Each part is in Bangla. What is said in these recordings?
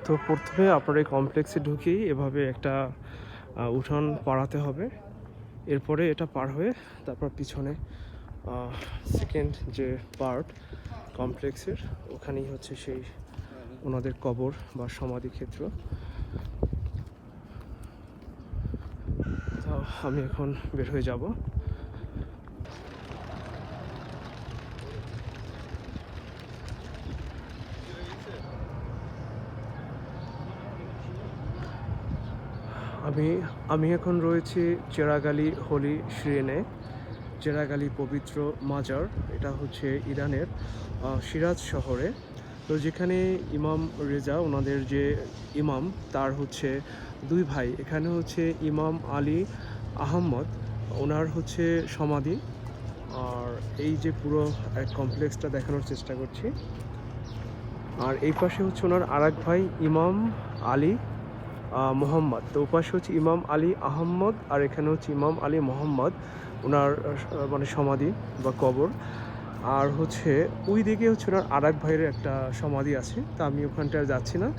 তো প্রথমে আপনার এই কমপ্লেক্সে ঢুকেই এভাবে একটা উঠান পাড়াতে হবে। এরপরে এটা পার হয়ে তারপর পিছনে সেকেন্ড যে পার্ট কমপ্লেক্সের, ওখানেই হচ্ছে সেই ওনাদের কবর বা সমাধি ক্ষেত্র। তো আমি এখন বের হয়ে যাব। আমি আমি এখন রয়েছি চেরাগ আলী হোলি শ্রিনে। চেরাগ আলী পবিত্র মাজার, এটা হচ্ছে ইরানের সিরাজ শহরে। তো যেখানে ইমাম রেজা, ওনাদের যে ইমাম, তার হচ্ছে দুই ভাই, এখানে হচ্ছে ইমাম আলী আহম্মদ, ওনার হচ্ছে সমাধি। আর এই যে পুরো কমপ্লেক্সটা দেখানোর চেষ্টা করছি। আর এই পাশে হচ্ছে ওনার আরেক ভাই ইমাম আলী মোহাম্মদ। তো ওপাশে হচ্ছে ইমাম আলী আহম্মদ, আর এখানে হচ্ছে ইমাম আলী মোহাম্মদ, ওনার মানে সমাধি বা কবর। আর হচ্ছে ওই দিকে হচ্ছে ওনার আরেক ভাইয়ের একটা সমাধি আছে। তা আমি ওখানটায় যাচ্ছি না।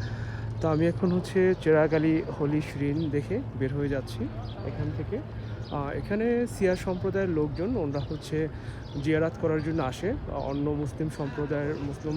তো আমি এখন হচ্ছে চেরাগ আলী হোলি শ্রিন দেখে বের হয়ে যাচ্ছি এখান থেকে। এখানে সিয়া সম্প্রদায়ের লোকজন, ওনারা হচ্ছে জিয়ারাত করার জন্য আসে। অন্য মুসলিম সম্প্রদায়ের মুসলিম